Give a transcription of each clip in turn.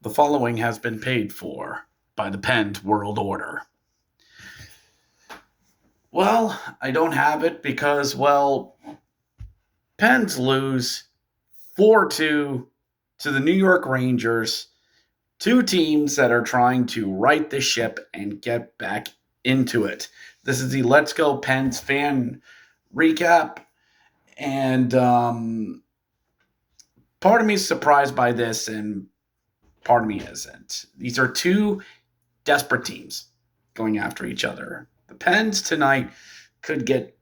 The following has been paid for by the Penned World Order. Well, I don't have it because, Pens lose 4-2 to the New York Rangers, two teams that are trying to right the ship and get back into it. This is the Let's Go Pens fan recap, and part of me is surprised by this, and part of me isn't. These are two desperate teams going after each other. The Pens tonight could get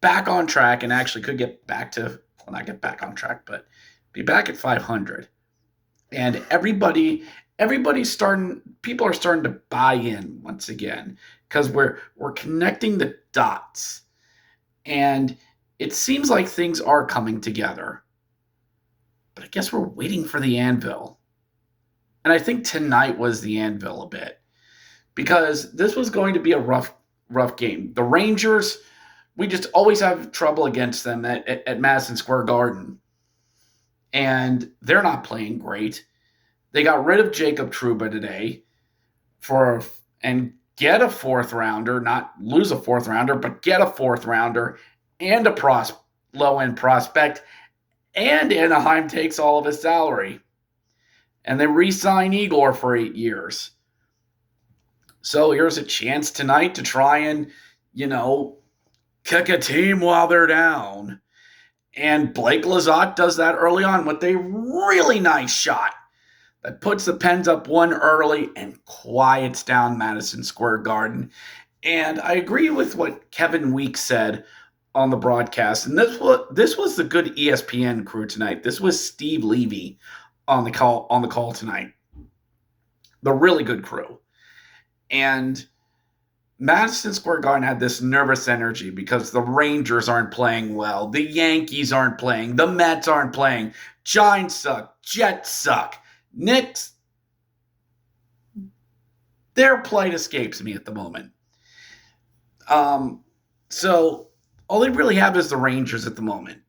back on track and actually could get back to, well, not get back on track, but be back at 500. And everybody's starting, people are starting to buy in once again because we're connecting the dots. And it seems like things are coming together. But I guess we're waiting for the anvil. And I think tonight was the anvil a bit, because this was going to be a rough game. The Rangers, we just always have trouble against them at Madison Square Garden. And they're not playing great. They got rid of Jacob Trouba today and get a fourth rounder, not lose a fourth rounder, but get a fourth rounder and a low-end prospect, and Anaheim takes all of his salary. And they re-sign Igor for 8 years. So here's a chance tonight to try and, kick a team while they're down. And Blake Lizotte does that early on with a really nice shot that puts the Pens up one early and quiets down Madison Square Garden. And I agree with what Kevin Weeks said on the broadcast. And this was the good ESPN crew tonight. This was Steve Levy on the call tonight. The really good crew. And Madison Square Garden had this nervous energy because the Rangers aren't playing well. The Yankees aren't playing. The Mets aren't playing. Giants suck. Jets suck. Knicks, their plight escapes me at the moment. So all they really have is the Rangers at the moment.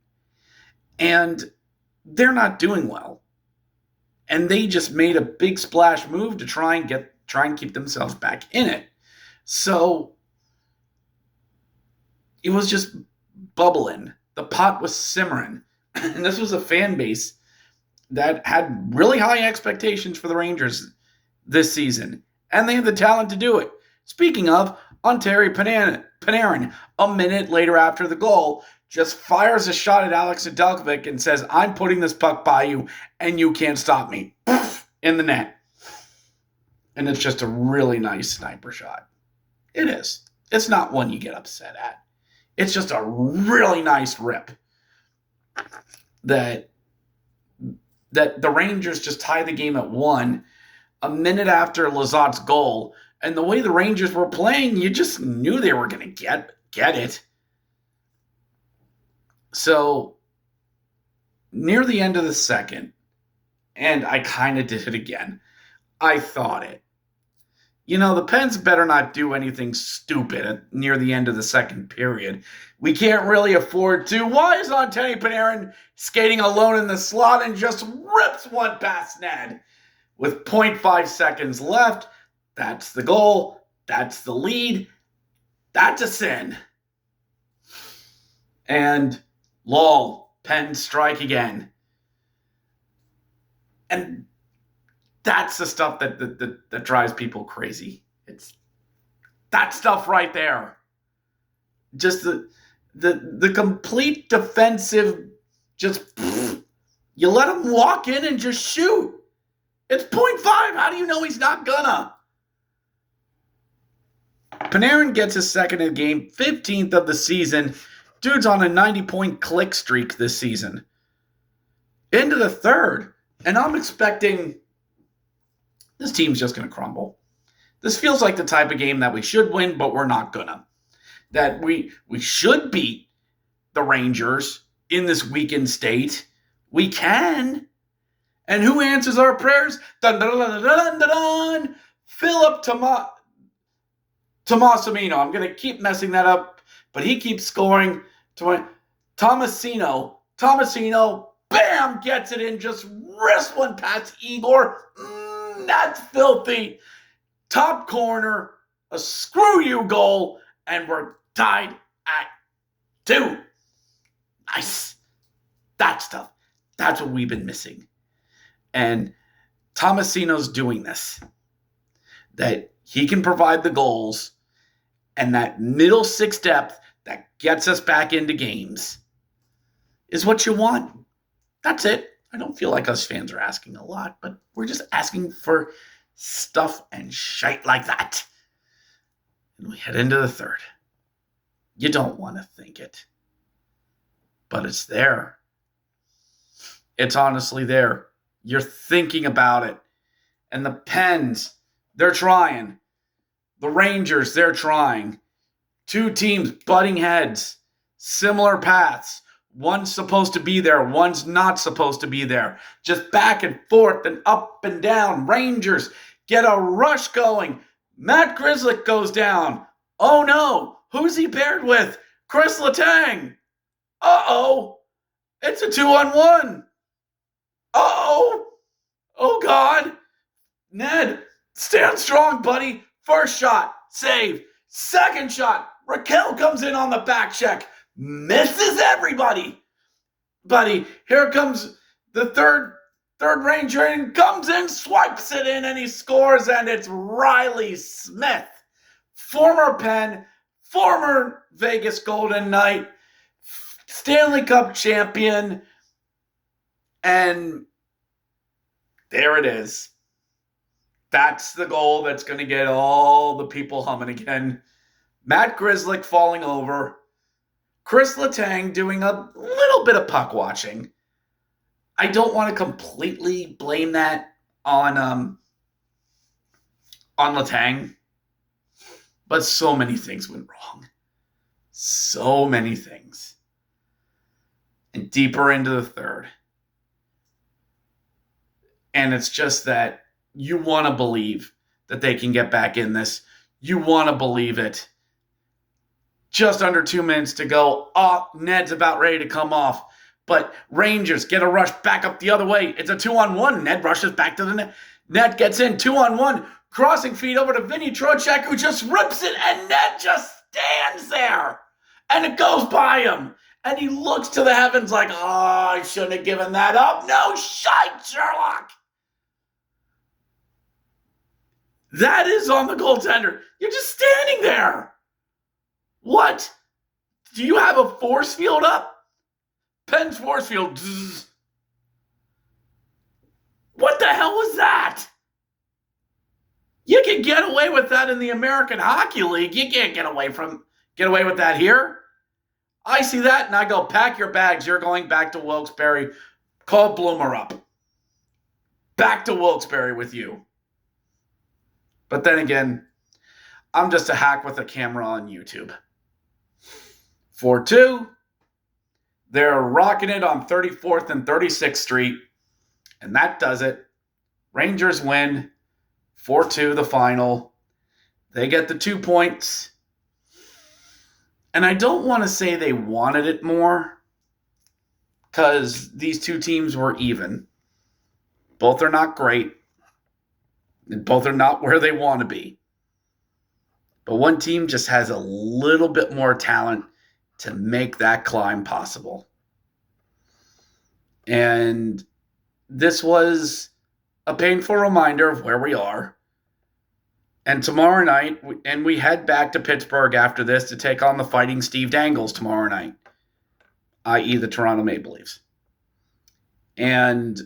And they're not doing well. And they just made a big splash move to try and keep themselves back in it. So it was just bubbling. The pot was simmering. And this was a fan base that had really high expectations for the Rangers this season. And they had the talent to do it. Speaking of, Ontario Panarin, a minute later after the goal, just fires a shot at Alex Nedeljkovic and says, "I'm putting this puck by you, and you can't stop me." In the net. And it's just a really nice sniper shot. It is. It's not one you get upset at. It's just a really nice rip that the Rangers just tie the game at 1 a minute after Lizotte's goal. And the way the Rangers were playing, you just knew they were going to get it. So near the end of the second, and I kind of did it again, I thought it. The Pens better not do anything stupid near the end of the second period. We can't really afford to. Why is Ontario Panarin skating alone in the slot and just rips one past Ned? With 0.5 seconds left, that's the goal. That's the lead. That's a sin. And lol, Pens strike again. And that's the stuff that drives people crazy. It's that stuff right there. Just the complete defensive, you let him walk in and just shoot. It's 0.5. How do you know he's not gonna? Panarin gets his second of the game, 15th of the season. Dude's on a 90-point click streak this season. Into the third. And I'm expecting this team's just going to crumble. This feels like the type of game that we should win, but we're not going to. That we should beat the Rangers in this weakened state. We can. And who answers our prayers? Dun, dun, dun, dun, dun, dun. Philip Tomasino. I'm going to keep messing that up, but he keeps scoring. Tomasino, bam, gets it in, just wrist one past Igor. That's filthy. Top corner, a screw you goal, and we're tied at 2. Nice. That's tough. That's what we've been missing. And Tomasino's doing this. That he can provide the goals and that middle 6 depth that gets us back into games is what you want. That's it. I don't feel like us fans are asking a lot, but we're just asking for stuff and shite like that. And we head into the third. You don't want to think it, but it's there. It's honestly there. You're thinking about it. And the Pens, they're trying. The Rangers, they're trying. 2 teams butting heads. Similar paths. One's supposed to be there. One's not supposed to be there. Just back and forth and up and down. Rangers get a rush going. Matt Grzelcyk goes down. Oh no. Who's he paired with? Chris Letang. Uh-oh. It's a 2-on-1. Uh-oh. Oh, God. Ned, stand strong, buddy. First shot, save. Second shot, Raquel comes in on the back check. Misses everybody. Buddy, here comes the third Ranger and comes in, swipes it in, and he scores, and it's Riley Smith. Former Penn, former Vegas Golden Knight, Stanley Cup champion, and there it is. That's the goal that's going to get all the people humming again. Matt Grzelcyk falling over. Chris Letang doing a little bit of puck watching. I don't want to completely blame that on Letang, but so many things went wrong. So many things. And deeper into the third. And it's just that you want to believe that they can get back in this. You want to believe it. Just under 2 minutes to go. Oh, Ned's about ready to come off. But Rangers get a rush back up the other way. It's a 2-on-1. Ned rushes back to the net. Ned gets in 2-on-1. Crossing feed over to Vinny Trocheck, who just rips it. And Ned just stands there. And it goes by him. And he looks to the heavens like, oh, I shouldn't have given that up. No shite, Sherlock. That is on the goaltender. You're just standing there. What? Do you have a force field up? Penn's force field. Zzz. What the hell was that? You can get away with that in the American Hockey League. You can't get away with that here. I see that and I go, pack your bags. You're going back to Wilkes-Barre. Call Bloomer up. Back to Wilkes-Barre with you. But then again, I'm just a hack with a camera on YouTube. 4-2. They're rocking it on 34th and 36th Street. And that does it. Rangers win 4-2 the final. They get the 2 points. And I don't want to say they wanted it more, because these 2 teams were even. Both are not great. And both are not where they want to be. But one team just has a little bit more talent to make that climb possible. And this was a painful reminder of where we are. And tomorrow night, we head back to Pittsburgh after this to take on the Fighting Steve Dangles tomorrow night, i.e. the Toronto Maple Leafs. And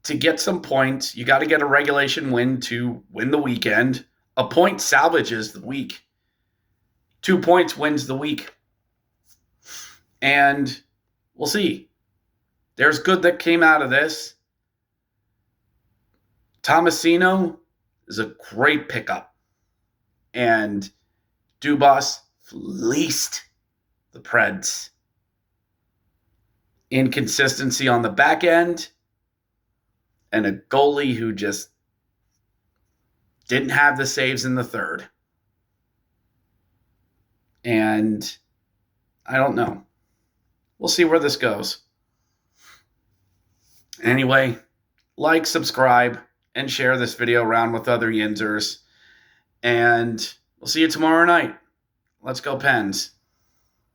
to get some points, you got to get a regulation win to win the weekend. A point salvages the week. 2 points wins the week. And we'll see. There's good that came out of this. Tomasino is a great pickup. And Dubas fleeced the Preds. Inconsistency on the back end. And a goalie who just didn't have the saves in the third. And I don't know. We'll see where this goes. Anyway, like, subscribe, and share this video around with other Yinzers. And we'll see you tomorrow night. Let's go Pens.